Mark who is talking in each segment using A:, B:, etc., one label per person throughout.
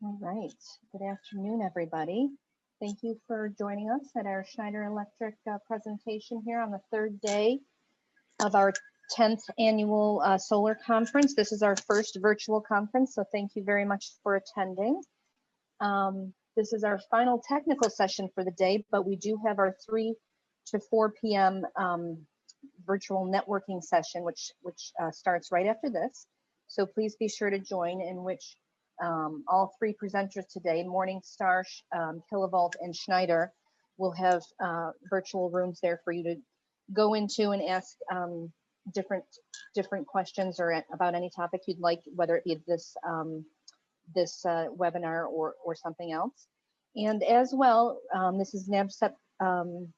A: All right. Good afternoon, everybody. Thank you for joining us at our Schneider Electric presentation here on the third day of our 10th annual solar conference. This is our first virtual conference, so thank you very much for attending. This is our final technical session for the day, but we do have our 3 to 4 p.m. Virtual networking session, which starts right after this. So please be sure to join, in which all 3 presenters today, Morningstar, Kilovolt, and Schneider, will have virtual rooms there for you to go into and ask different questions or about any topic you'd like, whether it be this webinar or something else. And as well, this is NABCEP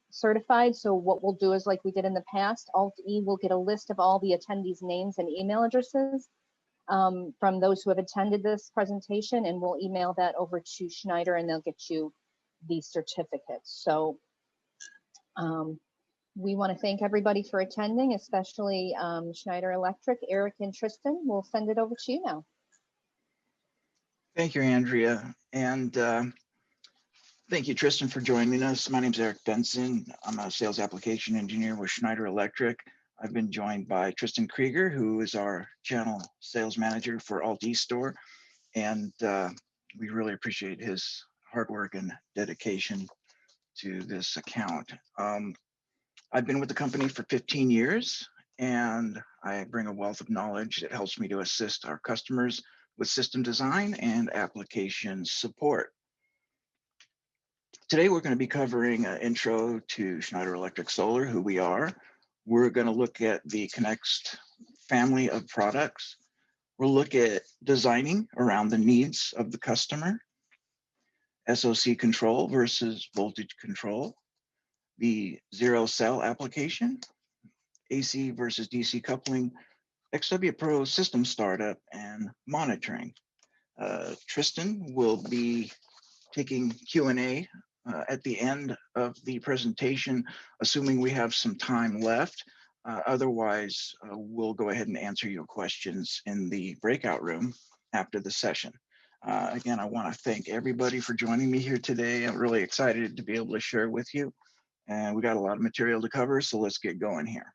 A: certified, so what we'll do is, like we did in the past, Alt-E will get a list of all the attendees' names and email addresses from those who have attended this presentation, and we'll email that over to Schneider and they'll get you these certificates. So we want to thank everybody for attending, especially Schneider Electric. Eric and Tristan, we'll send it over to you now.
B: Thank you, Andrea. And thank you, Tristan, for joining us. My name is Eric Bentsen. I'm a sales application engineer with Schneider Electric. I've been joined by Tristan Kreager, who is our channel sales manager for Alt-E Store. And we really appreciate his hard work and dedication to this account. I've been with the company for 15 years, and I bring a wealth of knowledge that helps me to assist our customers with system design and application support. Today, we're going to be covering an intro to Schneider Electric Solar, who we are. We're going to look at the Conext family of products. We'll look at designing around the needs of the customer, SOC control versus voltage control, the zero cell application, AC versus DC coupling, XW Pro system startup, and monitoring. Tristan will be taking Q&A at the end of the presentation, assuming we have some time left. Otherwise, we'll go ahead and answer your questions in the breakout room after the session. Again, I want to thank everybody for joining me here today. I'm really excited to be able to share with you. And we got a lot of material to cover, so let's get going here.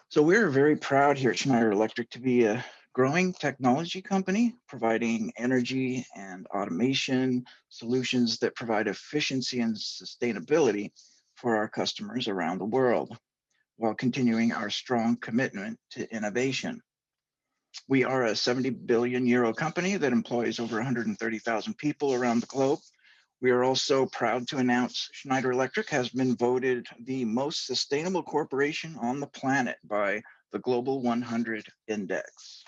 B: So we're very proud here at Schneider Electric to be a growing technology company, providing energy and automation solutions that provide efficiency and sustainability for our customers around the world, while continuing our strong commitment to innovation. We are a 70 billion euro company that employs over 130,000 people around the globe. We are also proud to announce Schneider Electric has been voted the most sustainable corporation on the planet by the Global 100 Index.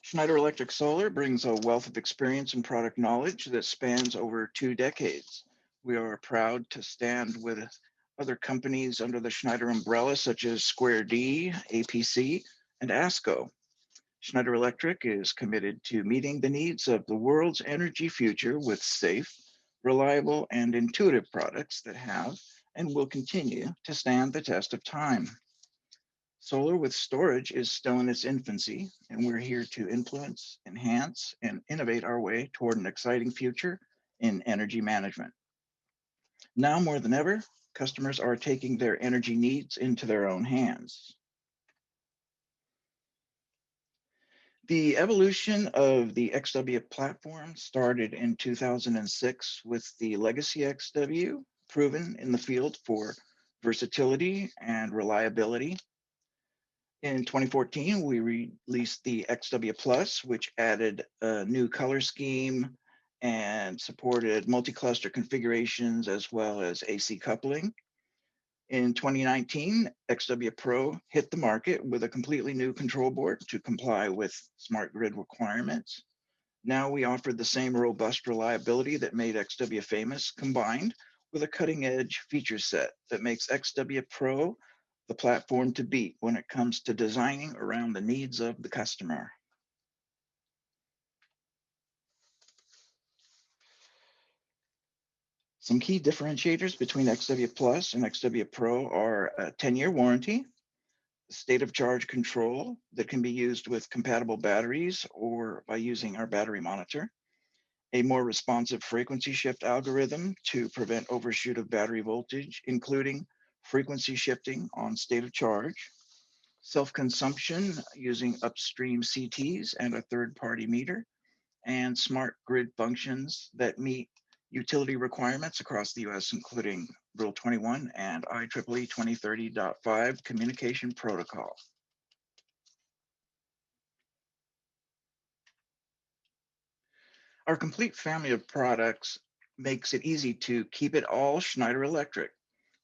B: Schneider Electric Solar brings a wealth of experience and product knowledge that spans over 2 decades. We are proud to stand with other companies under the Schneider umbrella, such as Square D, APC, and ASCO. Schneider Electric is committed to meeting the needs of the world's energy future with safe, reliable, and intuitive products that have and will continue to stand the test of time. Solar with storage is still in its infancy, and we're here to influence, enhance, and innovate our way toward an exciting future in energy management. Now more than ever, customers are taking their energy needs into their own hands. The evolution of the XW platform started in 2006 with the legacy XW, proven in the field for versatility and reliability. In 2014, we released the XW Plus, which added a new color scheme and supported multi-cluster configurations as well as AC coupling. In 2019, XW Pro hit the market with a completely new control board to comply with smart grid requirements. Now we offer the same robust reliability that made XW famous, combined with a cutting-edge feature set that makes XW Pro the platform to beat when it comes to designing around the needs of the customer. Some key differentiators between XW Plus and XW Pro are a 10-year warranty, state of charge control that can be used with compatible batteries or by using our battery monitor, a more responsive frequency shift algorithm to prevent overshoot of battery voltage, including frequency shifting on state of charge, self-consumption using upstream CTs and a third-party meter, and smart grid functions that meet utility requirements across the US, including Rule 21 and IEEE 2030.5 communication protocol. Our complete family of products makes it easy to keep it all Schneider Electric.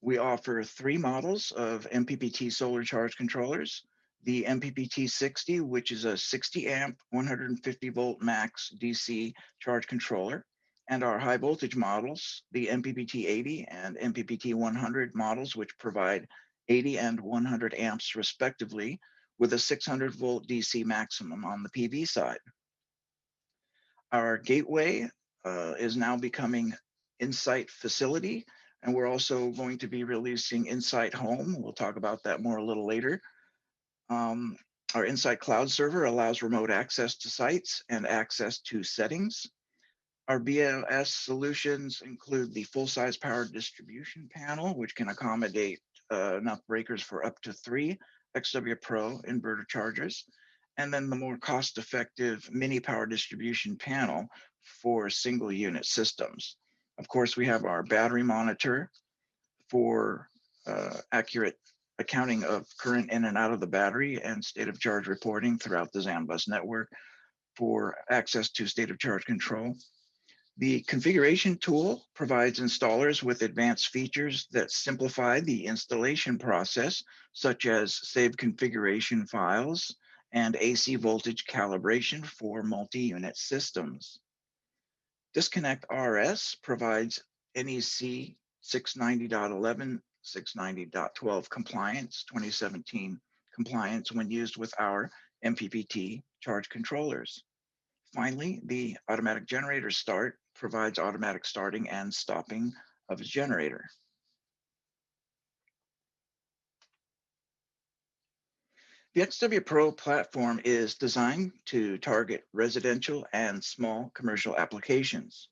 B: We offer 3 models of MPPT solar charge controllers, the MPPT 60, which is a 60 amp, 150 volt max DC charge controller, and our high voltage models, the MPPT 80 and MPPT 100 models, which provide 80 and 100 amps respectively, with a 600 volt DC maximum on the PV side. Our gateway is now becoming Insight Facility, and we're also going to be releasing Insight Home. We'll talk about that more a little later. Our InsightCloud server allows remote access to sites and access to settings. Our BMS solutions include the full-size power distribution panel, which can accommodate enough breakers for up to 3 XW Pro inverter chargers, and then the more cost-effective mini power distribution panel for single unit systems. Of course, we have our battery monitor for accurate accounting of current in and out of the battery and state of charge reporting throughout the ZAN bus network for access to state of charge control. The configuration tool provides installers with advanced features that simplify the installation process, such as saved configuration files and AC voltage calibration for multi-unit systems. Disconnect RS provides NEC 690.11, 690.12 compliance, 2017 compliance when used with our MPPT charge controllers. Finally, the automatic generator start provides automatic starting and stopping of a generator. The XW Pro platform is designed to target residential and small commercial applications.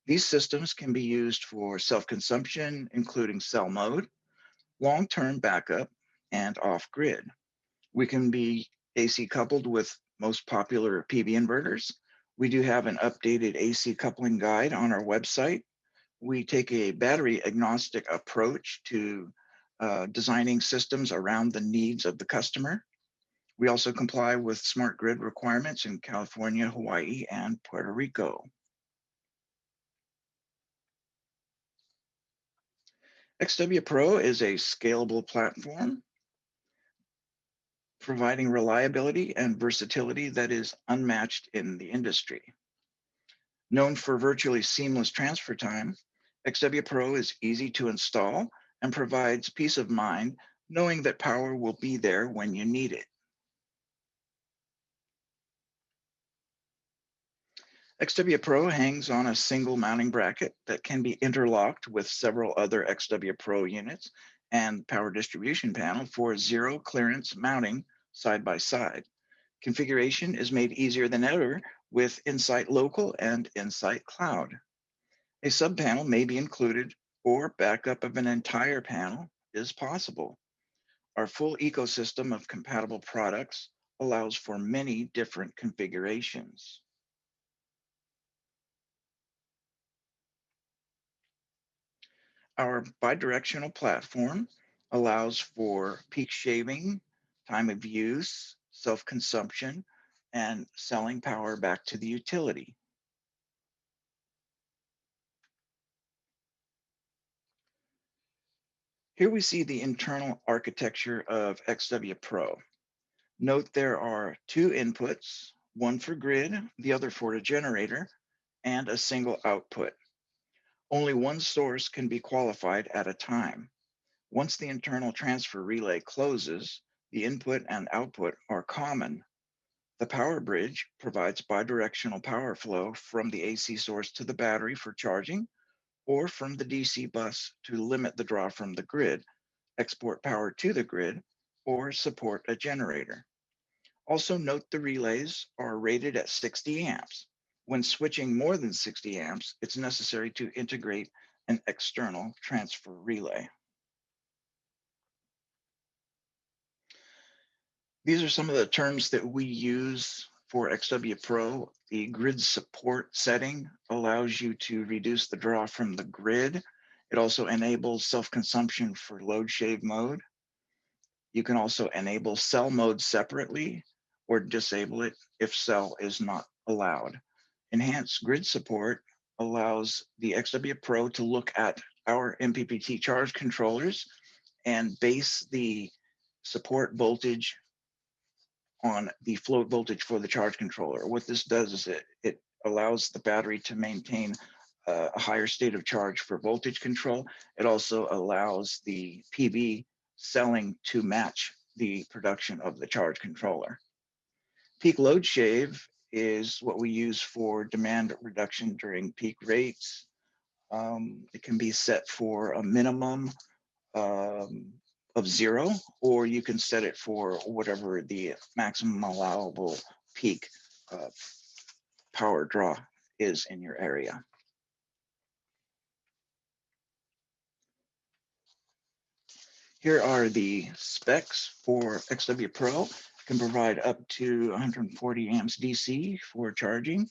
B: These systems can be used for self-consumption, including cell mode, long-term backup, and off-grid. We can be AC coupled with most popular PV inverters. We do have an updated AC coupling guide on our website. We take a battery agnostic approach to designing systems around the needs of the customer. We also comply with smart grid requirements in California, Hawaii, and Puerto Rico. XW Pro is a scalable platform providing reliability and versatility that is unmatched in the industry. Known for virtually seamless transfer time, XW Pro is easy to install and provides peace of mind knowing that power will be there when you need it. XW Pro hangs on a single mounting bracket that can be interlocked with several other XW Pro units and power distribution panel for zero clearance mounting side by side. Configuration is made easier than ever with Insight Local and InsightCloud. A subpanel may be included or backup of an entire panel is possible. Our full ecosystem of compatible products allows for many different configurations. Our bidirectional platform allows for peak shaving, time of use, self-consumption, and selling power back to the utility. Here we see the internal architecture of XW Pro. Note there are 2 inputs, one for grid, the other for a generator, and a single output. Only one source can be qualified at a time. Once the internal transfer relay closes, the input and output are common. The power bridge provides bidirectional power flow from the AC source to the battery for charging, or from the DC bus to limit the draw from the grid, export power to the grid, or support a generator. Also note the relays are rated at 60 amps. When switching more than 60 amps, it's necessary to integrate an external transfer relay. These are some of the terms that we use for XW Pro. The grid support setting allows you to reduce the draw from the grid. It also enables self-consumption for load shave mode. You can also enable cell mode separately or disable it if cell is not allowed. Enhanced grid support allows the XW Pro to look at our MPPT charge controllers and base the support voltage on the float voltage for the charge controller. What this does is it allows the battery to maintain a higher state of charge for voltage control. It also allows the PV selling to match the production of the charge controller. Peak load shave is what we use for demand reduction during peak rates. It can be set for a minimum of 0, or you can set it for whatever the maximum allowable peak power draw is in your area. Here are the specs for XW Pro. It can provide up to 140 amps DC for charging.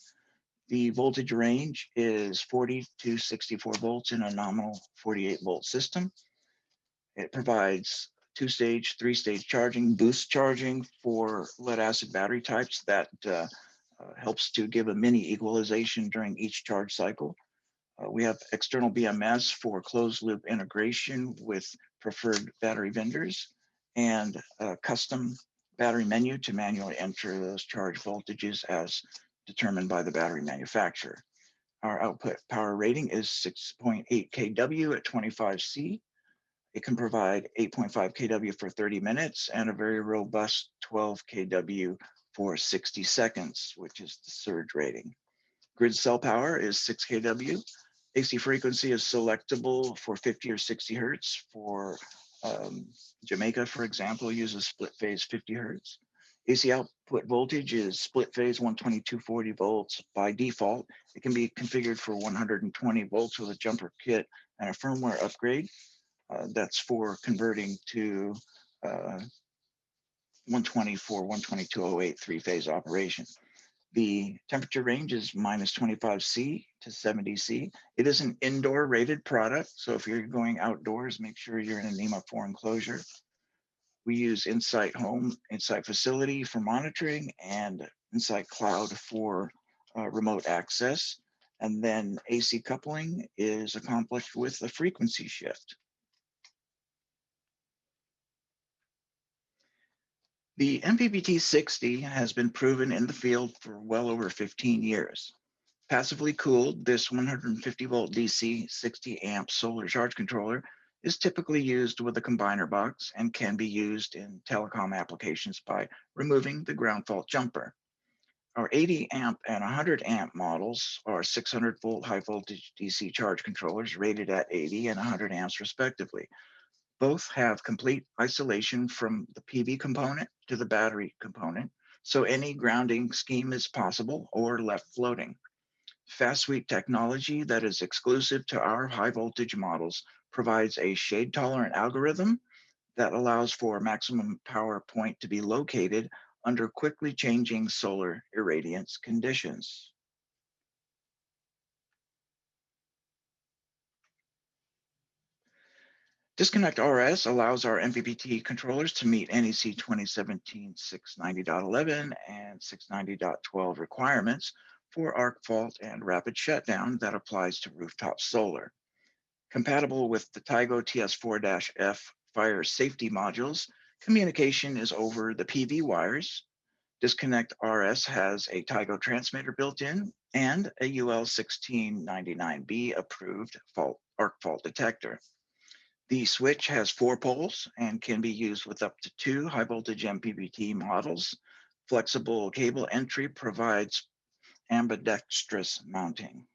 B: The voltage range is 40 to 64 volts in a nominal 48 volt system. It provides 2-stage, 3-stage charging, boost charging for lead acid battery types that helps to give a mini equalization during each charge cycle. We have external BMS for closed loop integration with preferred battery vendors, and a custom battery menu to manually enter those charge voltages as determined by the battery manufacturer. Our output power rating is 6.8 kW at 25C. It can provide 8.5 kW for 30 minutes and a very robust 12 kW for 60 seconds, which is the surge rating. Grid cell power is 6 kW. AC frequency is selectable for 50 or 60 hertz. For Jamaica, for example, uses split phase 50 hertz. AC output voltage is split phase 120/240 volts by default. It can be configured for 120 volts with a jumper kit and a firmware upgrade. That's for converting to 120 for 12208 3-phase operation. The temperature range is -25C to 70C. It is an indoor rated product, so if you're going outdoors, make sure you're in a NEMA 4 enclosure. We use Insight Home, Insight Facility for monitoring, and InsightCloud for remote access. And then AC coupling is accomplished with a frequency shift. The MPPT 60 has been proven in the field for well over 15 years. Passively cooled, this 150 volt DC 60 amp solar charge controller is typically used with a combiner box and can be used in telecom applications by removing the ground fault jumper. Our 80 amp and 100 amp models are 600 volt high voltage DC charge controllers rated at 80 and 100 amps respectively. Both have complete isolation from the PV component to the battery component, so any grounding scheme is possible or left floating. Fast sweep technology that is exclusive to our high voltage models provides a shade tolerant algorithm that allows for maximum power point to be located under quickly changing solar irradiance conditions. Disconnect RS allows our MPPT controllers to meet NEC 2017 690.11 and 690.12 requirements for arc fault and rapid shutdown that applies to rooftop solar. Compatible with the Tigo TS4-F fire safety modules, communication is over the PV wires. Disconnect RS has a Tigo transmitter built in and a UL 1699B approved arc fault detector. The switch has 4 poles and can be used with up to 2 high voltage MPPT models. Flexible cable entry provides ambidextrous mounting.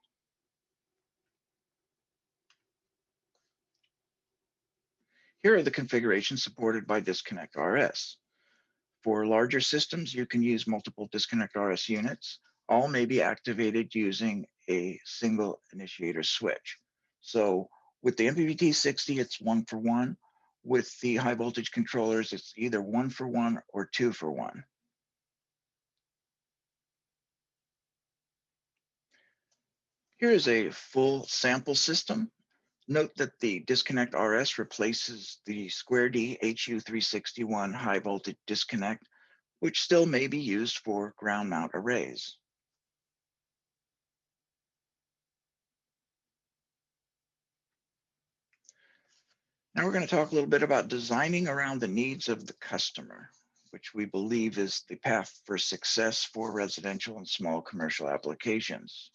B: Here are the configurations supported by Disconnect RS. For larger systems, you can use multiple Disconnect RS units. All may be activated using a single initiator switch. So with the MPPT 60, it's 1-for-1. With the high voltage controllers, it's either 1-for-1 or 2-for-1. Here is a full sample system. Note that the Disconnect RS replaces the Square D HU361 high voltage disconnect, which still may be used for ground mount arrays. Now we're going to talk a little bit about designing around the needs of the customer, which we believe is the path for success for residential and small commercial applications.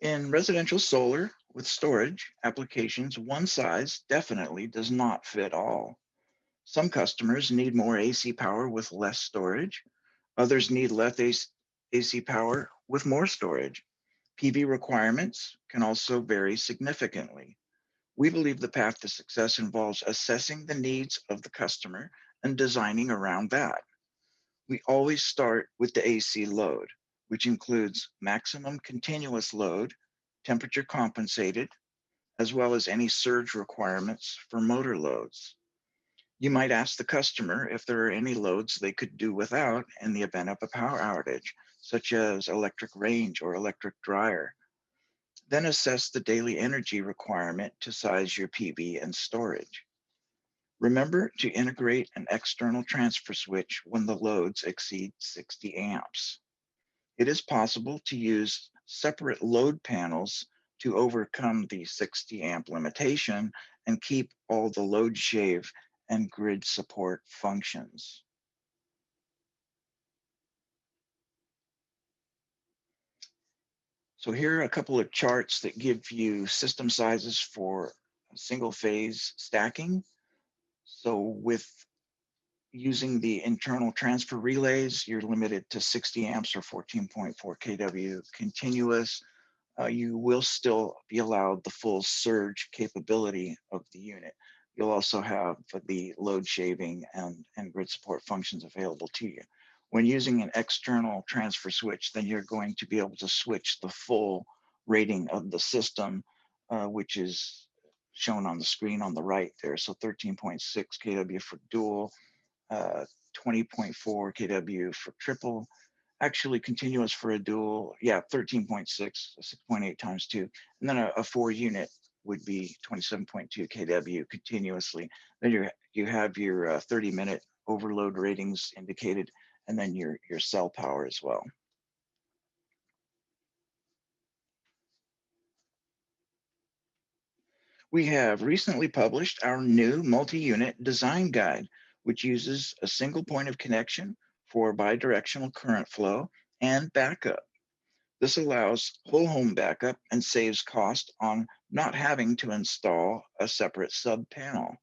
B: In residential solar with storage applications, one size definitely does not fit all. Some customers need more AC power with less storage. Others need less AC power with more storage. PV requirements can also vary significantly. We believe the path to success involves assessing the needs of the customer and designing around that. We always start with the AC load, which includes maximum continuous load, temperature compensated, as well as any surge requirements for motor loads. You might ask the customer if there are any loads they could do without in the event of a power outage, such as electric range or electric dryer. Then assess the daily energy requirement to size your PV and storage. Remember to integrate an external transfer switch when the loads exceed 60 amps. It is possible to use separate load panels to overcome the 60 amp limitation and keep all the load shave and grid support functions. So here are a couple of charts that give you system sizes for single phase stacking. So with using the internal transfer relays, you're limited to 60 amps or 14.4 kW continuous. You will still be allowed the full surge capability of the unit. You'll also have the load shaving and grid support functions available to you. When using an external transfer switch, then you're going to be able to switch the full rating of the system, which is shown on the screen on the right there. So 13.6 kW for dual, 20.4 kW for triple, actually continuous for a dual, 13.6, 6.8 times 2. And then a 4 unit would be 27.2 kW continuously. Then you have your 30-minute overload ratings indicated, and then your cell power as well. We have recently published our new multi-unit design guide, which uses a single point of connection for bidirectional current flow and backup. This allows whole home backup and saves cost on not having to install a separate sub panel.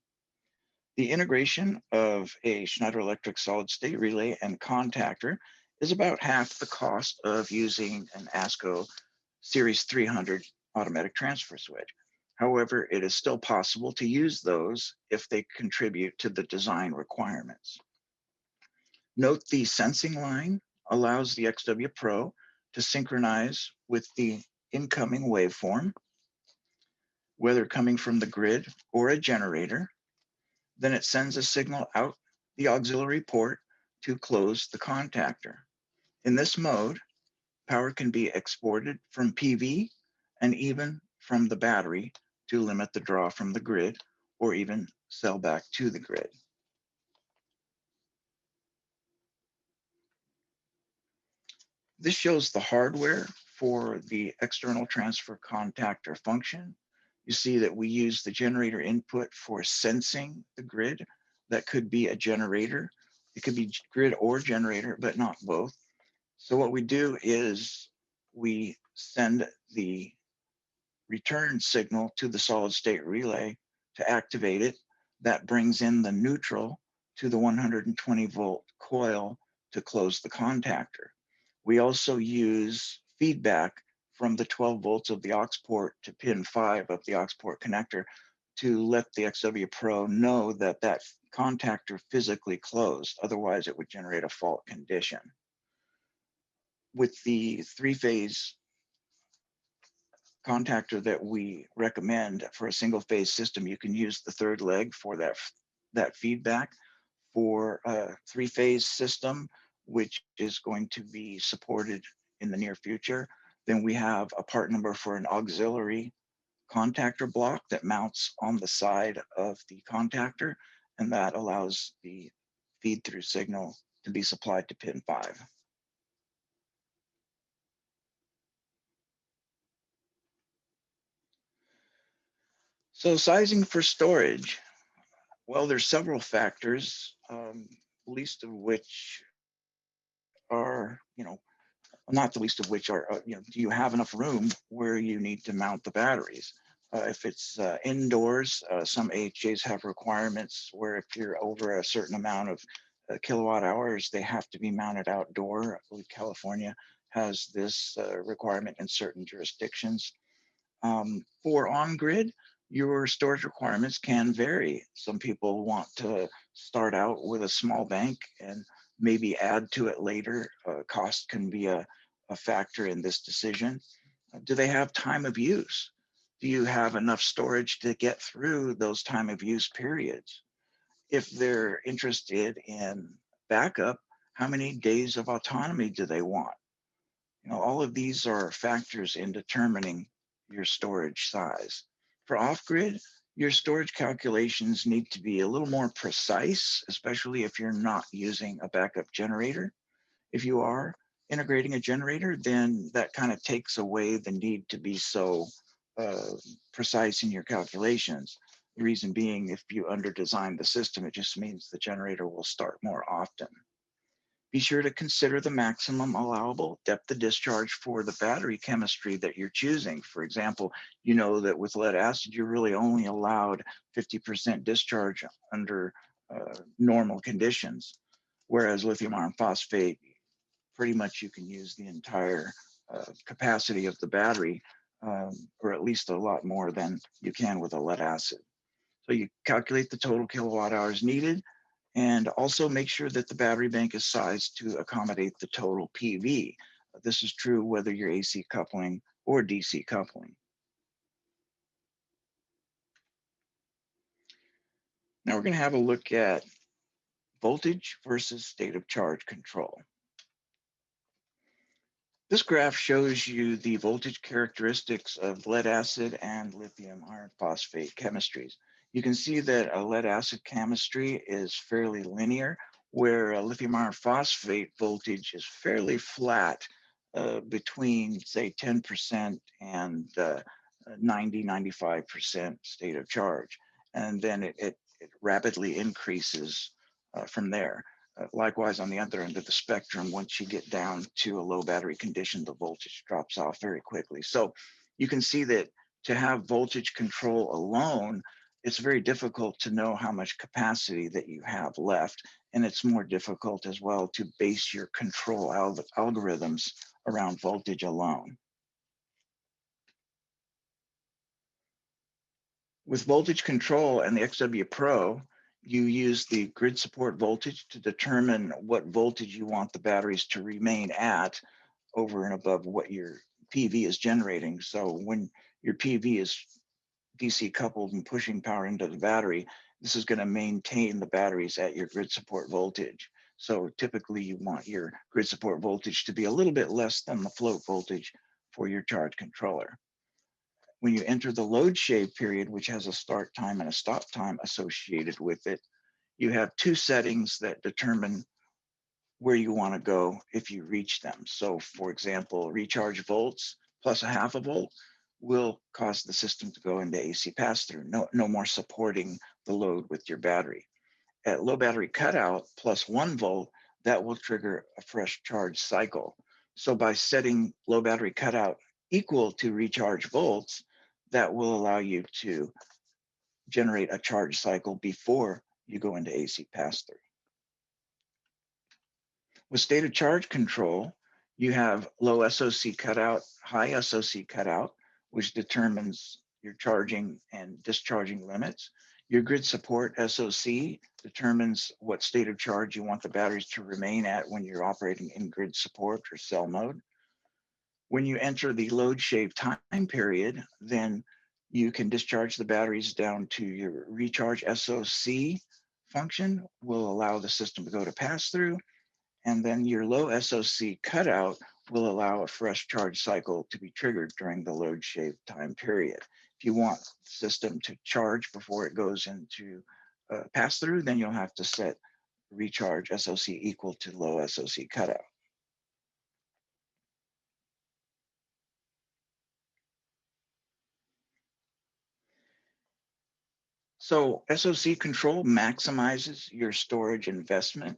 B: The integration of a Schneider Electric solid state relay and contactor is about half the cost of using an ASCO Series 300 automatic transfer switch. However, it is still possible to use those if they contribute to the design requirements. Note the sensing line allows the XW Pro to synchronize with the incoming waveform, whether coming from the grid or a generator. Then it sends a signal out the auxiliary port to close the contactor. In this mode, power can be exported from PV and even from the battery to limit the draw from the grid or even sell back to the grid. This shows the hardware for the external transfer contactor function. You see that we use the generator input for sensing the grid. That could be a generator. It could be grid or generator, but not both. So what we do is we send the return signal to the solid state relay to activate it. That brings in the neutral to the 120 volt coil to close the contactor. We also use feedback from the 12 volts of the aux port to pin 5 of the aux port connector to let the XW Pro know that that contactor physically closed. Otherwise, it would generate a fault condition. With the 3-phase contactor that we recommend for a single phase system, you can use the 3rd leg for that feedback. For a 3-phase system, which is going to be supported in the near future, then we have a part number for an auxiliary contactor block that mounts on the side of the contactor, and that allows the feed through signal to be supplied to pin 5. So sizing for storage, well, there's several factors, least of which are, not the least of which are, do you have enough room where you need to mount the batteries? If it's indoors, some AHJs have requirements where if you're over a certain amount of kilowatt hours, they have to be mounted outdoor. I believe California has this requirement in certain jurisdictions. For on-grid, your storage requirements can vary. Some people want to start out with a small bank and maybe add to it later. Cost can be a factor in this decision. Do they have time of use? Do you have enough storage to get through those time of use periods? If they're interested in backup, how many days of autonomy do they want? All of these are factors in determining your storage size. For off-grid, your storage calculations need to be a little more precise, especially if you're not using a backup generator. If you are integrating a generator, then that kind of takes away the need to be so precise in your calculations. The reason being, if you under-design the system, it just means the generator will start more often. Be sure to consider the maximum allowable depth of discharge for the battery chemistry that you're choosing. For example, you know that with lead acid, you're really only allowed 50% discharge under normal conditions, whereas lithium iron phosphate, pretty much you can use the entire capacity of the battery, or at least a lot more than you can with a lead acid. So you calculate the total kilowatt hours needed, and also make sure that the battery bank is sized to accommodate the total PV. This is true whether you're AC coupling or DC coupling. Now we're going to have a look at voltage versus state of charge control. This graph shows you the voltage characteristics of lead acid and lithium iron phosphate chemistries. You can see that a lead acid chemistry is fairly linear, where a lithium iron phosphate voltage is fairly flat between, say, 10% and 90–95% state of charge. And then it rapidly increases from there. Likewise, on the other end of the spectrum, once you get down to a low battery condition, the voltage drops off very quickly. So you can see that to have voltage control alone, it's very difficult to know how much capacity that you have left. And it's more difficult as well to base your control algorithms around voltage alone. With voltage control and the XW Pro, you use the grid support voltage to determine what voltage you want the batteries to remain at over and above what your PV is generating. So when your PV is DC coupled and pushing power into the battery, this is going to maintain the batteries at your grid support voltage. So typically you want your grid support voltage to be a little bit less than the float voltage for your charge controller. When you enter the load shave period, which has a start time and a stop time associated with it, you have two settings that determine where you want to go if you reach them. So for example, recharge volts plus 0.5 volt will cause the system to go into AC pass-through. No more supporting the load with your battery. At low battery cutout plus 1 volt, that will trigger a fresh charge cycle. So by setting low battery cutout equal to recharge volts, that will allow you to generate a charge cycle before you go into AC pass-through. With state of charge control, You have low SOC cutout, high SOC cutout, which determines your charging and discharging limits. Your grid support SOC determines what state of charge you want the batteries to remain at when you're operating in grid support or cell mode. When you enter the load shave time period, then you can discharge the batteries down to your recharge SOC function, will allow the system to go to pass through. And then your low SOC cutout will allow a fresh charge cycle to be triggered during the load shave time period. If you want the system to charge before it goes into pass through, then you'll have to set recharge SOC equal to low SOC cutout. So SOC control maximizes your storage investment.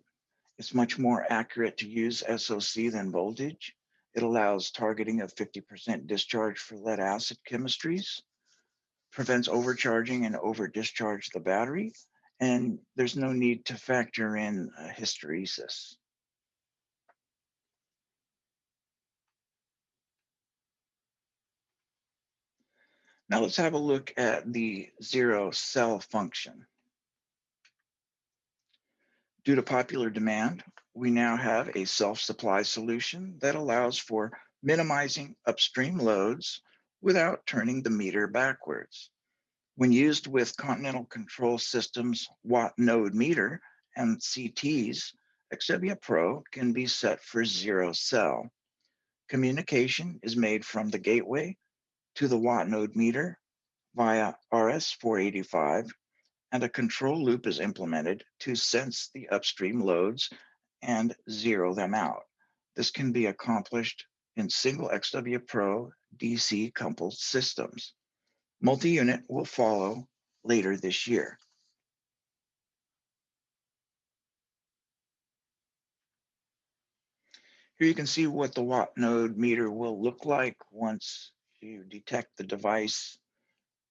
B: It's much more accurate to use SOC than voltage. It allows targeting of 50% discharge for lead acid chemistries, prevents overcharging and over discharge the battery, and there's no need to factor in hysteresis. Now let's have a look at the zero cell function. Due to popular demand, we now have a self-supply solution that allows for minimizing upstream loads without turning the meter backwards. When used with Continental Control Systems watt node meter and CTs, XW Pro can be set for zero cell. Communication is made from the gateway to the watt node meter via RS-485, and a control loop is implemented to sense the upstream loads and zero them out. This can be accomplished in single XW Pro DC coupled systems. Multi-unit will follow later this year. Here you can see what the watt node meter will look like once you detect the device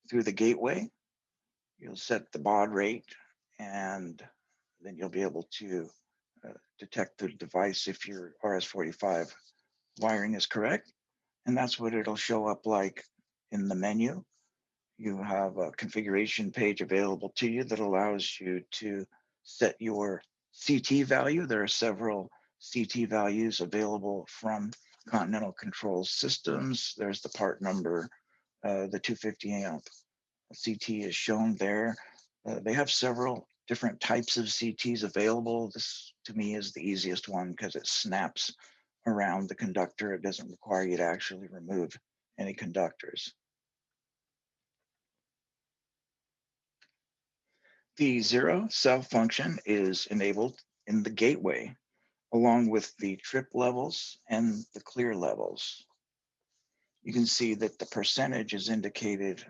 B: through the gateway. You'll set the baud rate, and then you'll be able to detect the device if your RS-485 wiring is correct. And that's what it'll show up like in the menu. You have a configuration page available to you that allows you to set your CT value. There are several CT values available from Continental Control Systems. There's the part number, the 250 amp CT is shown there. They have several different types of CTs available. This to me is the easiest one because it snaps around the conductor. It doesn't require you to actually remove any conductors. The zero cell function is enabled in the gateway, along with the trip levels and the clear levels. You can see that the percentage is indicated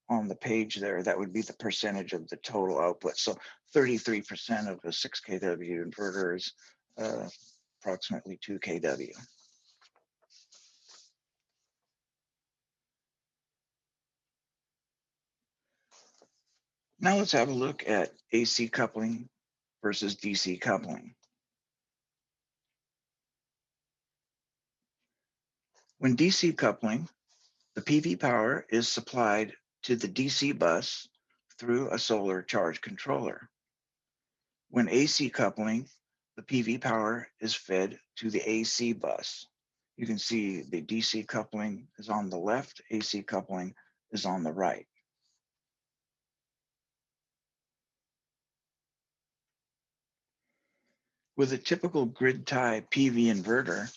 B: on the page there. That would be the percentage of the total output. So 33% of a 6 kW inverter is approximately 2 kW. Now let's have a look at AC coupling versus DC coupling. When DC coupling, the PV power is supplied to the DC bus through a solar charge controller. When AC coupling, the PV power is fed to the AC bus. You can see the DC coupling is on the left, AC coupling is on the right. With a typical grid tie PV inverter,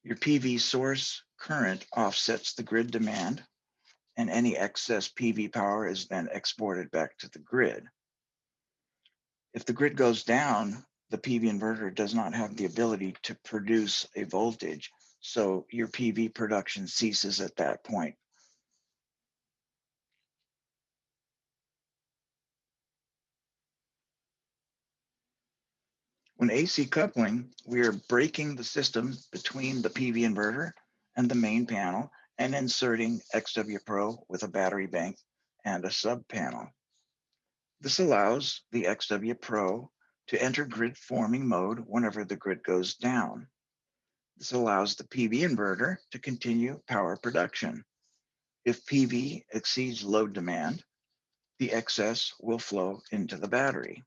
B: your PV source current offsets the grid demand, and any excess PV power is then exported back to the grid. If the grid goes down, the PV inverter does not have the ability to produce a voltage, so your PV production ceases at that point. When AC coupling, we are breaking the system between the PV inverter and the main panel and inserting XW Pro with a battery bank and a sub panel. This allows the XW Pro to enter grid forming mode whenever the grid goes down. This allows the PV inverter to continue power production. If PV exceeds load demand, the excess will flow into the battery.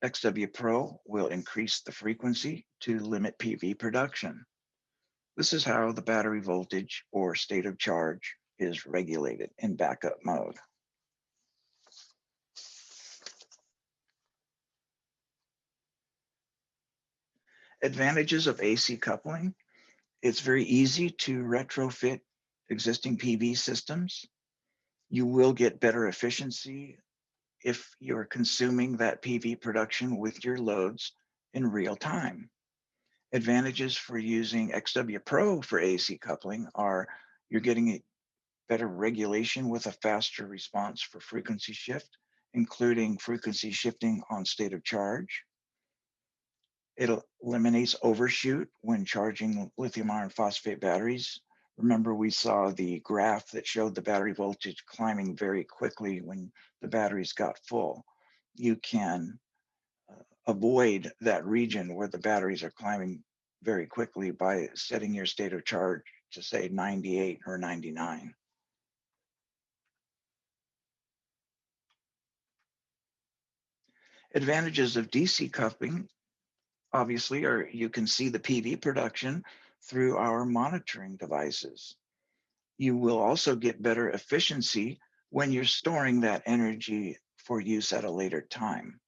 B: XW Pro will increase the frequency to limit PV production. This is how the battery voltage or state of charge is regulated in backup mode. Advantages of AC coupling. It's very easy to retrofit existing PV systems. You will get better efficiency if you're consuming that PV production with your loads in real time. Advantages for using XW Pro for AC coupling are you're getting a better regulation with a faster response for frequency shift, including frequency shifting on state of charge. It eliminates overshoot when charging lithium iron phosphate batteries. Remember, we saw the graph that showed the battery voltage climbing very quickly when the batteries got full. You can avoid that region where the batteries are climbing very quickly by setting your state of charge to say 98 or 99. Advantages of DC coupling, obviously, are you can see the PV production through our monitoring devices. You will also get better efficiency when you're storing that energy for use at a later time.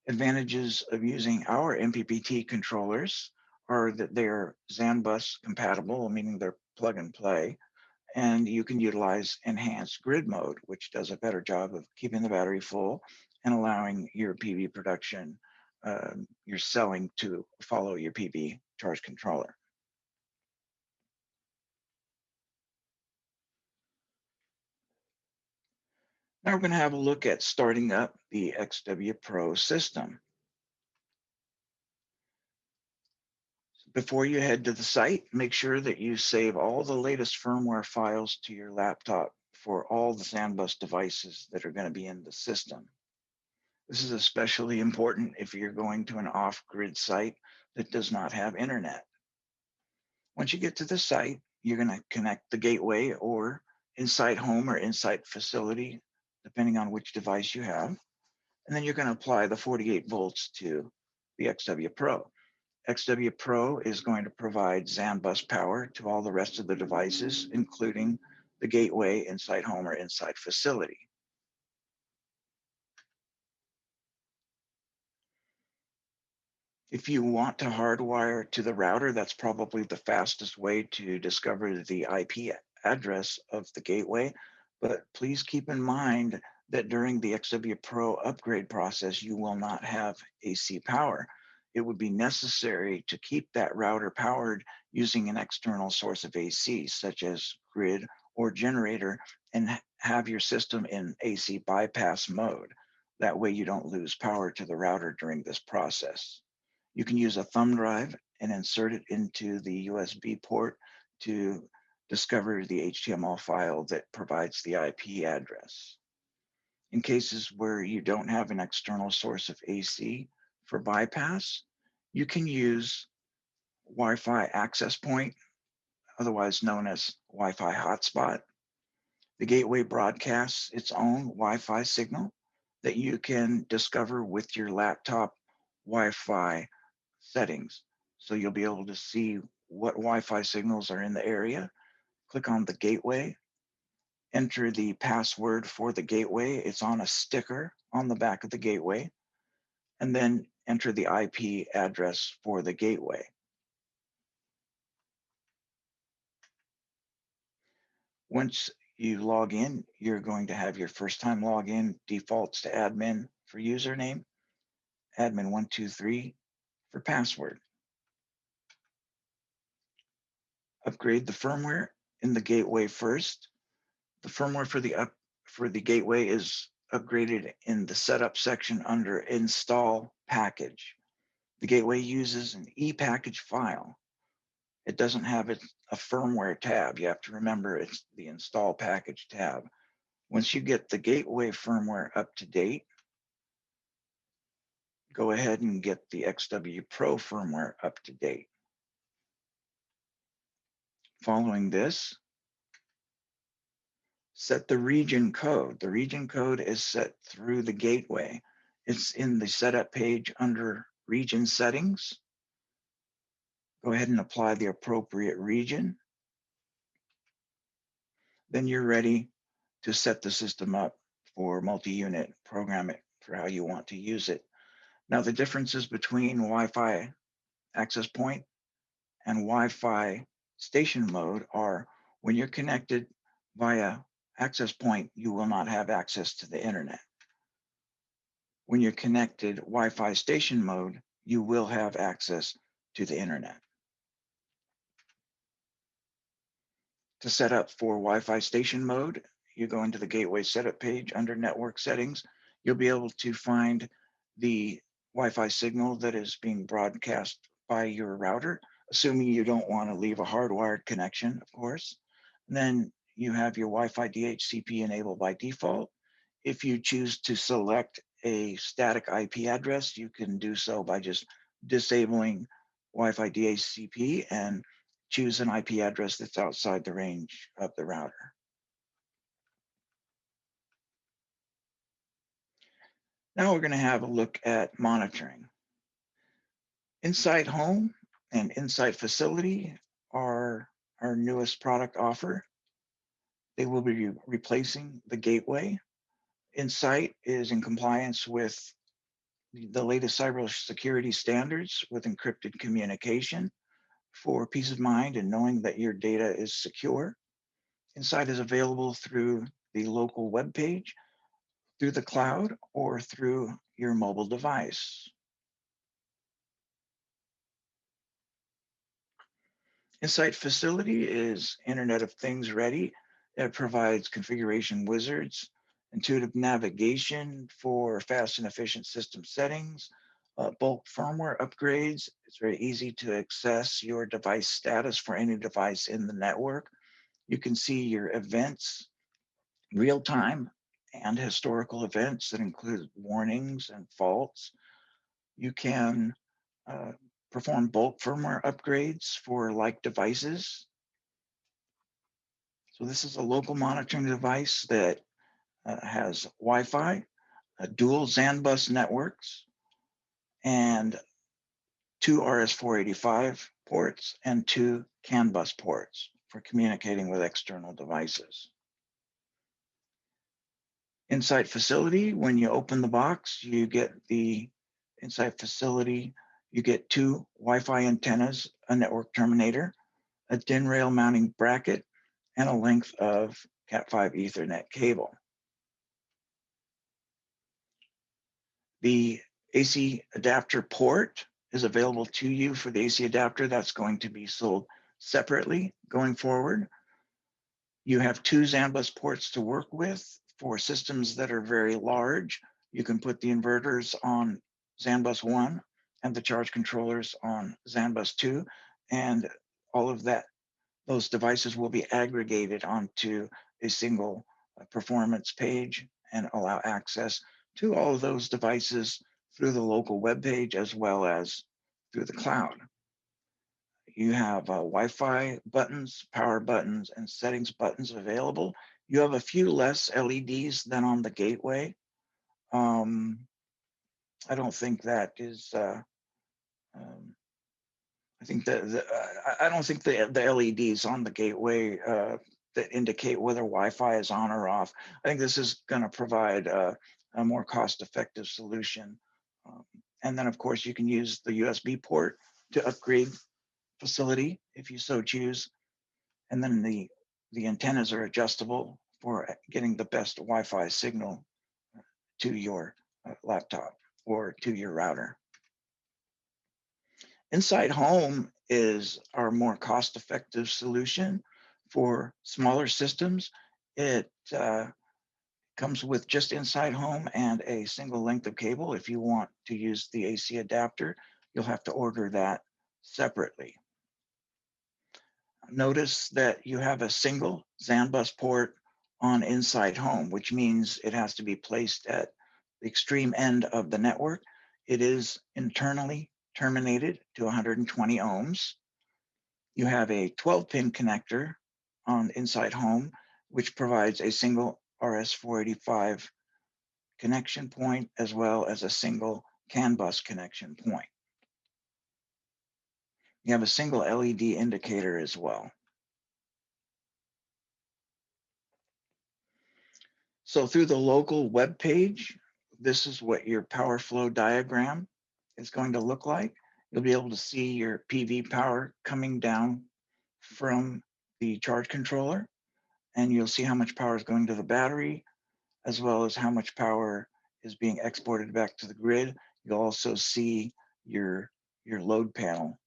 B: Advantages of using our MPPT controllers are that they're ZAN bus compatible, meaning they're plug and play, and you can utilize enhanced grid mode, which does a better job of keeping the battery full and allowing your PV production, your selling to follow your PV charge controller. Now we're going to have a look at starting up the XW Pro system. Before you head to the site, make sure that you save all the latest firmware files to your laptop for all the ZAN bus devices that are going to be in the system. This is especially important if you're going to an off-grid site that does not have internet. Once you get to the site, you're going to connect the gateway or Insight Home or Insight Facility, depending on which device you have. And then you're going to apply the 48 volts to the XW Pro. XW Pro is going to provide ZAN bus power to all the rest of the devices, including the gateway, Insight Home, or Insight Facility. If you want to hardwire to the router, that's probably the fastest way to discover the IP address of the gateway. But please keep in mind that during the XW Pro upgrade process, you will not have AC power. It would be necessary to keep that router powered using an external source of AC, such as grid or generator, and have your system in AC bypass mode. That way you don't lose power to the router during this process. You can use a thumb drive and insert it into the USB port to discover the HTML file that provides the IP address. In cases where you don't have an external source of AC for bypass, you can use Wi-Fi access point, otherwise known as Wi-Fi hotspot. The gateway broadcasts its own Wi-Fi signal that you can discover with your laptop Wi-Fi settings. So you'll be able to see what Wi-Fi signals are in the area. Click on the gateway, enter the password for the gateway. It's on a sticker on the back of the gateway, and then enter the IP address for the gateway. Once you log in, you're going to have your first time login defaults to admin for username, admin123 for password. Upgrade the firmware in the gateway first. The firmware for the gateway is upgraded in the setup section under install package. The gateway uses an e-package file. It doesn't have a firmware tab. You have to remember it's the install package tab. Once you get the gateway firmware up to date, go ahead and get the XW Pro firmware up to date. Following this, set the region code. The region code is set through the gateway. It's in the setup page under region settings. Go ahead and apply the appropriate region. Then you're ready to set the system up for multi-unit, program it for how you want to use it. Now, the differences between Wi-Fi access point and Wi-Fi station mode are when you're connected via access point, you will not have access to the internet. When you're connected Wi-Fi station mode, you will have access to the internet. To set up for Wi-Fi station mode, you go into the gateway setup page under network settings. You'll be able to find the Wi-Fi signal that is being broadcast by your router, assuming you don't want to leave a hardwired connection, of course. And then you have your Wi-Fi DHCP enabled by default. If you choose to select a static IP address, you can do so by just disabling Wi-Fi DHCP and choose an IP address that's outside the range of the router. Now we're going to have a look at monitoring. Insight Home and Insight Facility are our newest product offer. They will be replacing the gateway. Insight is in compliance with the latest cybersecurity standards with encrypted communication for peace of mind and knowing that your data is secure. Insight is available through the local web page, through the cloud, or through your mobile device. Insight Facility is Internet of Things ready. It provides configuration wizards, intuitive navigation for fast and efficient system settings, bulk firmware upgrades. It's very easy to access your device status for any device in the network. You can see your events, real-time and historical events that include warnings and faults. You can perform bulk firmware upgrades for like devices. So this is a local monitoring device that has Wi-Fi, dual ZAN bus networks, and 2 RS-485 ports and 2 CAN bus ports for communicating with external devices. Insight Facility, when you open the box, you get the Insight Facility, you get 2 Wi-Fi antennas, a network terminator, a DIN rail mounting bracket, and a length of Cat5 Ethernet cable. The AC adapter port is available to you for the AC adapter. That's going to be sold separately going forward. You have 2 ZAN bus ports to work with. For systems that are very large, you can put the inverters on ZAN bus 1 and the charge controllers on ZAN bus 2, and all of that, those devices will be aggregated onto a single performance page and allow access to all of those devices through the local web page as well as through the cloud. You have Wi-Fi buttons, power buttons, and settings buttons available. You have a few less LEDs than on the gateway. I don't think that is. I think that I don't think the LEDs on the gateway that indicate whether Wi-Fi is on or off. I think this is going to provide a more cost-effective solution. And then, of course, you can use the USB port to upgrade facility if you so choose. And then the antennas are adjustable for getting the best Wi-Fi signal to your laptop or to your router. Insight Home is our more cost-effective solution for smaller systems. It comes with just Insight Home and a single length of cable. If you want to use the AC adapter, you'll have to order that separately. Notice that you have a single ZAN bus port on Insight Home, which means it has to be placed at the extreme end of the network. It is internally terminated to 120 ohms. You have a 12-pin connector on Inside Home, which provides a single RS485 connection point as well as a single CAN bus connection point. You have a single LED indicator as well. So through the local web page, this is what your power flow diagram is going to look like. You'll be able to see your PV power coming down from the charge controller, and you'll see how much power is going to the battery, as well as how much power is being exported back to the grid. You'll also see your load panel,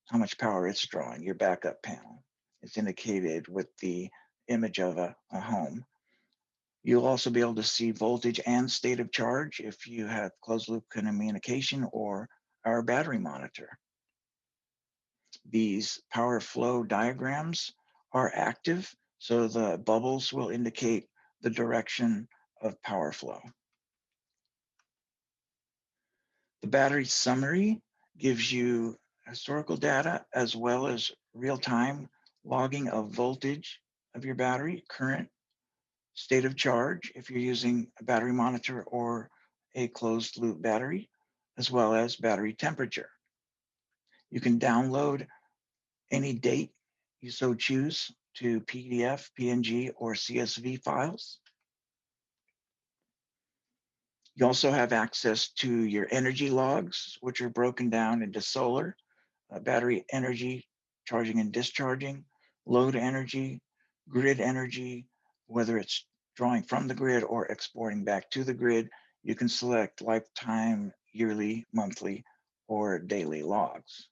B: how much power it's drawing, your backup panel. It's indicated with the image of a home. You'll also be able to see voltage and state of charge if you have closed loop communication or our battery monitor. These power flow diagrams are active, so the bubbles will indicate the direction of power flow. The battery summary gives you historical data as well as real-time logging of voltage of your battery, current, state of charge if you're using a battery monitor or a closed loop battery, as well as battery temperature. You can download any date you so choose to PDF, PNG, or CSV files. You also have access to your energy logs, which are broken down into solar, battery energy, charging and discharging, load energy, grid energy, whether it's drawing from the grid or exporting back to the grid. You can select lifetime, yearly, monthly, or daily logs.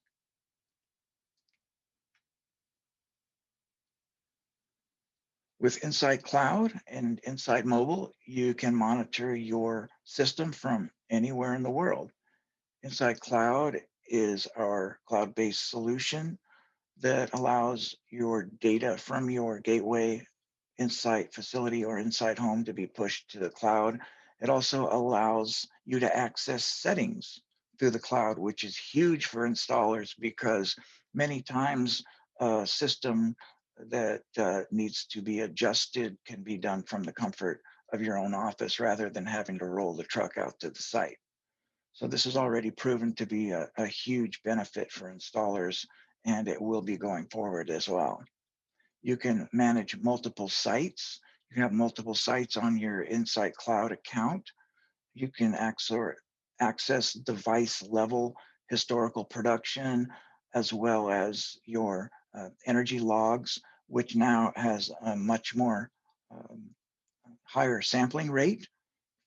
B: With InsightCloud and Insight Mobile, you can monitor your system from anywhere in the world. InsightCloud is our cloud-based solution that allows your data from your gateway, Insight facility, or Insight Home to be pushed to the cloud. It also allows you to access settings through the cloud, which is huge for installers because many times a system that needs to be adjusted can be done from the comfort of your own office rather than having to roll the truck out to the site. So this has already proven to be a huge benefit for installers, and it will be going forward as well. You can manage multiple sites. You can have multiple sites on your InsightCloud account. You can access device level historical production, as well as your energy logs, which now has a much more higher sampling rate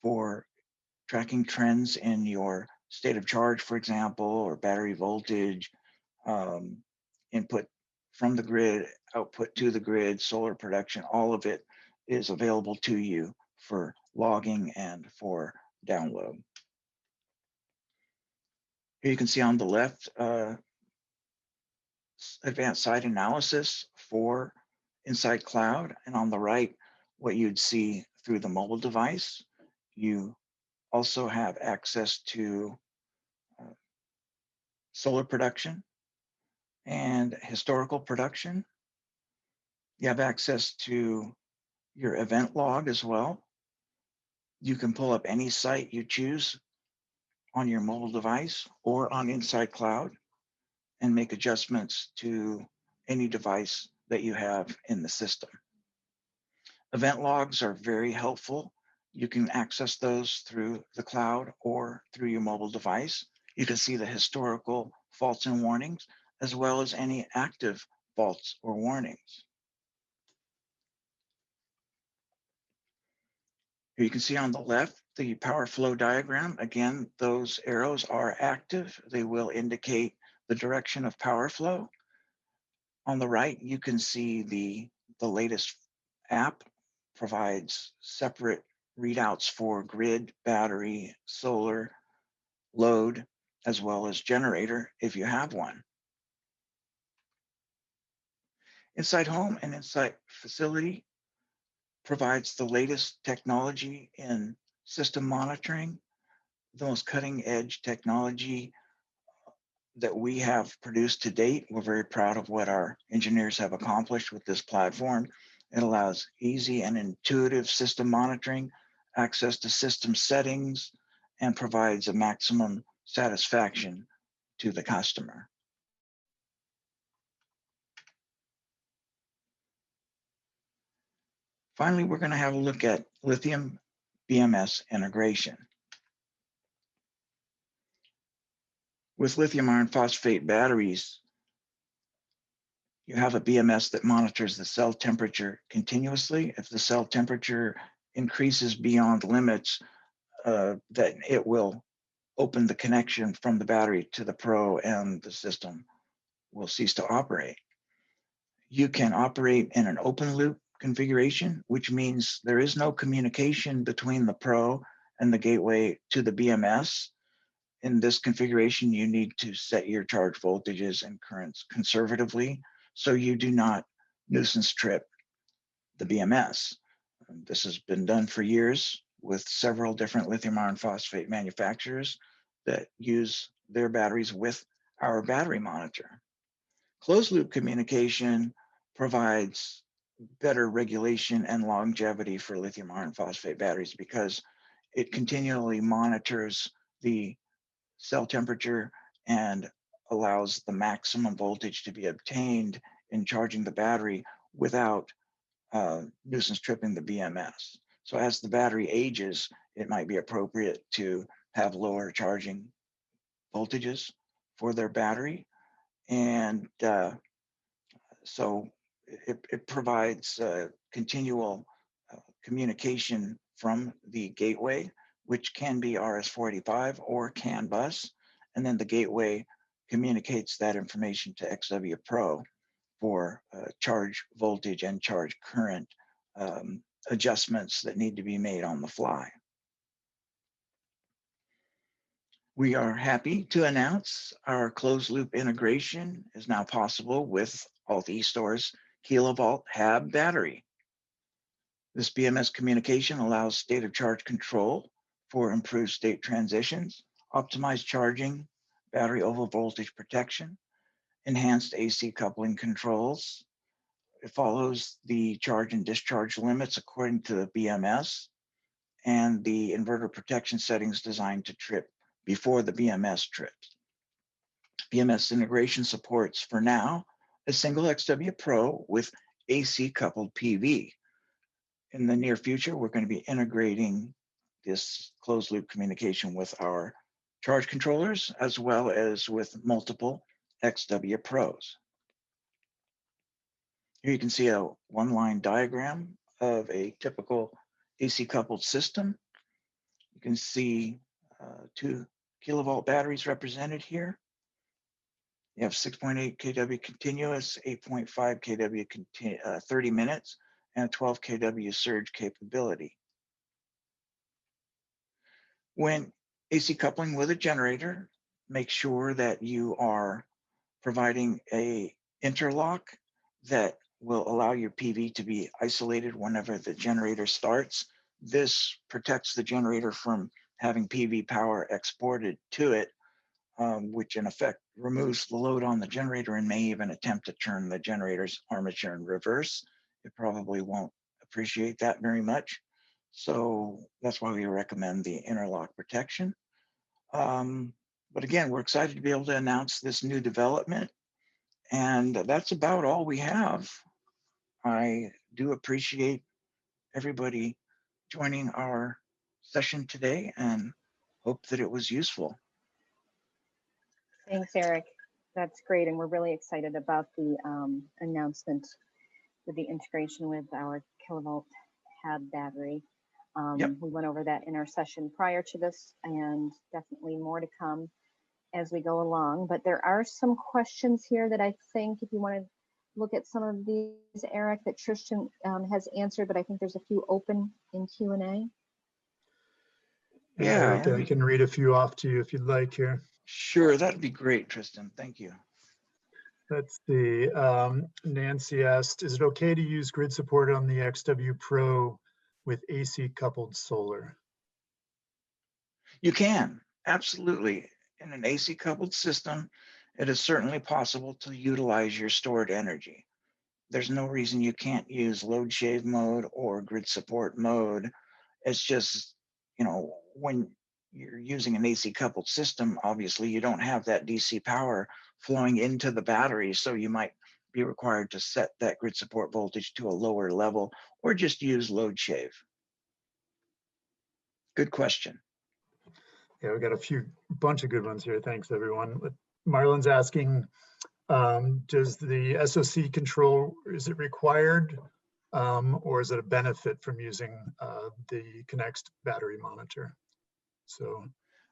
B: for tracking trends in your state of charge, for example, or battery voltage, input from the grid, output to the grid, solar production, all of it is available to you for logging and for download. Here you can see on the left, advanced site analysis for InsightCloud, and on the right, what you'd see through the mobile device. You also have access to solar production and historical production. You have access to your event log as well. You can pull up any site you choose on your mobile device or on InsightCloud and make adjustments to any device that you have in the system. Event logs are very helpful. You can access those through the cloud or through your mobile device. You can see the historical faults and warnings, as well as any active faults or warnings. Here you can see on the left, the power flow diagram. Again, those arrows are active. They will indicate the direction of power flow. On the right, you can see the latest app provides separate readouts for grid, battery, solar, load, as well as generator if you have one. Insight Home and Insight Facility provides the latest technology in system monitoring, the most cutting edge technology that we have produced to date. We're very proud of what our engineers have accomplished with this platform. It allows easy and intuitive system monitoring, access to system settings, and provides a maximum satisfaction to the customer. Finally, we're going to have a look at Lithium BMS integration. With lithium iron phosphate batteries, you have a BMS that monitors the cell temperature continuously. If the cell temperature increases beyond limits, that it will open the connection from the battery to the Pro and the system will cease to operate. You can operate in an open loop configuration, which means there is no communication between the Pro and the gateway to the BMS. In this configuration, you need to set your charge voltages and currents conservatively so you do not nuisance trip the BMS. This has been done for years with several different lithium iron phosphate manufacturers that use their batteries with our battery monitor. Closed loop communication provides better regulation and longevity for lithium iron phosphate batteries because it continually monitors the cell temperature and allows the maximum voltage to be obtained in charging the battery without nuisance tripping the BMS. So as the battery ages, it might be appropriate to have lower charging voltages for their battery. And so it provides continual communication from the gateway, which can be RS-485 or CAN bus. And then the gateway communicates that information to XW Pro for charge voltage and charge current adjustments that need to be made on the fly. We are happy to announce our closed loop integration is now possible with Alt eStore's kilovolt HAB battery. This BMS communication allows state of charge control for improved state transitions, optimized charging, battery overvoltage protection, enhanced AC coupling controls. It follows the charge and discharge limits according to the BMS and the inverter protection settings designed to trip before the BMS trips. BMS integration supports, for now, a single XW Pro with AC coupled PV. In the near future, we're going to be integrating this closed loop communication with our charge controllers as well as with multiple XW Pros. Here you can see a one-line diagram of a typical AC coupled system. You can see 2 kilovolt batteries represented here. You have 6.8 kW continuous, 8.5 kW 30 minutes, and a 12 kW surge capability. When AC coupling with a generator, make sure that you are providing a interlock that will allow your PV to be isolated whenever the generator starts. This protects the generator from having PV power exported to it, which in effect removes the load on the generator and may even attempt to turn the generator's armature in reverse. It probably won't appreciate that very much. So that's why we recommend the interlock protection. But again, we're excited to be able to announce this new development. And that's about all we have. I do appreciate everybody joining our session today and hope that it was useful.
A: Thanks, Eric. That's great. And we're really excited about the announcement with the integration with our kilovolt HAB battery.
B: Yep.
A: We went over that in our session prior to this, and definitely more to come as we go along. But there are some questions here that I think, if you want to look at some of these, Eric, that Tristan has answered, but I think there's a few open in Q&A.
B: Yeah,
C: I can read a few off to you if you'd like here.
B: Sure, that'd be great, Tristan. Thank you.
C: Let's see. Nancy asked, is it okay to use grid support on the XW Pro with AC coupled solar?
B: You can, absolutely. In an AC coupled system, it is certainly possible to utilize your stored energy. There's no reason you can't use load shave mode or grid support mode. It's just, you know, when you're using an AC coupled system, obviously you don't have that DC power flowing into the battery. So you might be required to set that grid support voltage to a lower level or just use load shave. Good question.
C: Yeah, we got a bunch of good ones here. Thanks, everyone. Marlon's asking, does the SOC control, is it required or is it a benefit from using the Conext battery monitor? So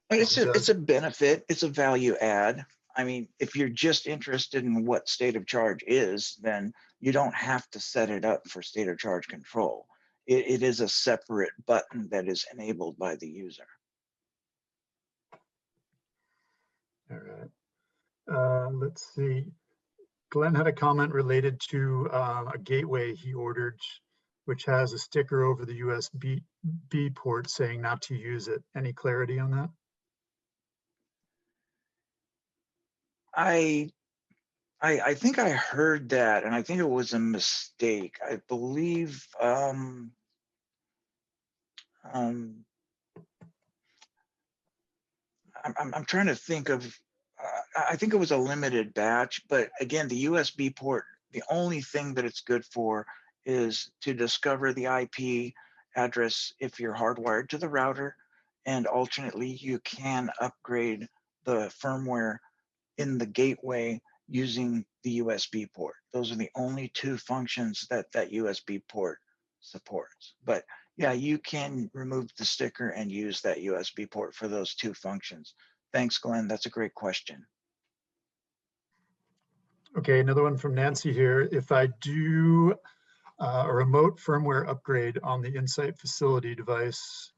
B: it's a benefit, it's a value add. I mean, if you're just interested in what state of charge is, then you don't have to set it up for state of charge control. It is a separate button that is enabled by the user.
C: all right. Let's see. Glenn had a comment related to a gateway he ordered, which has a sticker over the USB port saying not to use it. Any clarity on that?
B: I think I heard that, and I think it was a mistake. I believe I'm trying to think of. I think it was a limited batch, but again, the USB port, the only thing that it's good for is to discover the IP address if you're hardwired to the router, and alternately, you can upgrade the firmware in the gateway using the USB port. Those are the only two functions that that USB port supports. But yeah, you can remove the sticker and use that USB port for those two functions. Thanks, Glenn. That's a great question.
C: Okay, another one from Nancy here. If I do a remote firmware upgrade on the Insight facility device,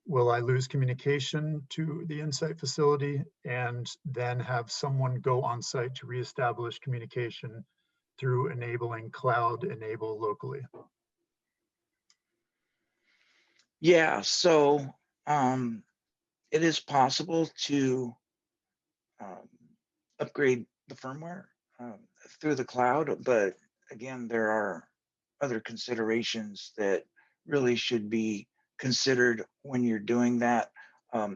C: will I lose communication to the Insight facility and then have someone go on site to reestablish communication through enabling cloud enable locally?
B: Yeah, so it is possible to upgrade the firmware through the cloud, but again, there are other considerations that really should be considered when you're doing that,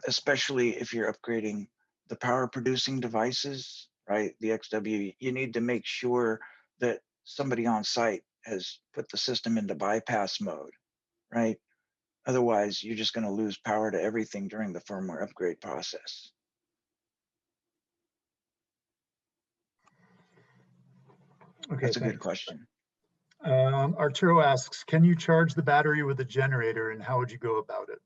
B: especially if you're upgrading the power producing devices, right? The XW, you need to make sure that somebody on site has put the system into bypass mode, right? Otherwise, you're just going to lose power to everything during the firmware upgrade process.
C: Okay,
B: that's a
C: thanks.
B: good question.
C: Arturo asks, can you charge the battery with a generator and how would you go about it?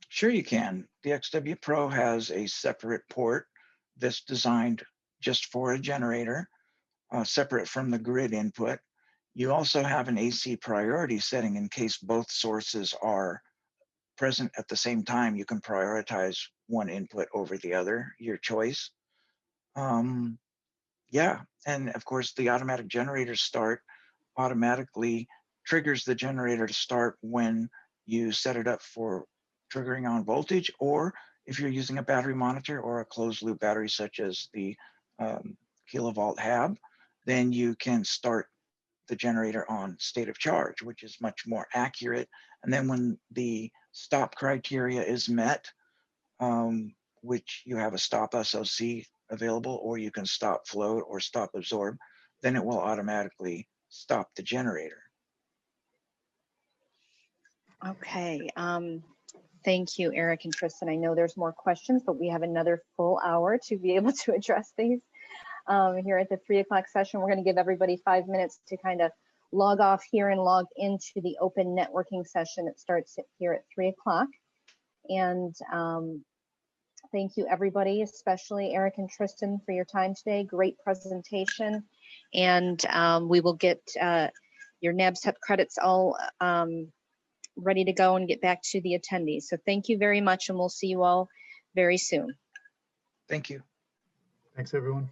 B: Sure you can. The XW Pro has a separate port that's designed just for a generator, separate from the grid input. You also have an AC priority setting in case both sources are present at the same time. You can prioritize one input over the other, your choice. Yeah, and of course the automatic generator start automatically triggers the generator to start when you set it up for triggering on voltage, or if you're using a battery monitor or a closed loop battery such as the kilovolt HAB, then you can start the generator on state of charge, which is much more accurate. And then when the stop criteria is met, which you have a stop SOC available, or you can stop float or stop absorb, then it will automatically stop the generator.
A: Okay, thank you, Eric and Tristan. I know there's more questions, but we have another full hour to be able to address these. Here at the 3 o'clock session, we're going to give everybody 5 minutes to kind of log off here and log into the open networking session that starts here at 3 o'clock. And thank you, everybody, especially Eric and Tristan, for your time today. Great presentation. And we will get your NABCEP credits all ready to go and get back to the attendees. So thank you very much, and we'll see you all very soon.
B: Thank you.
C: Thanks, everyone.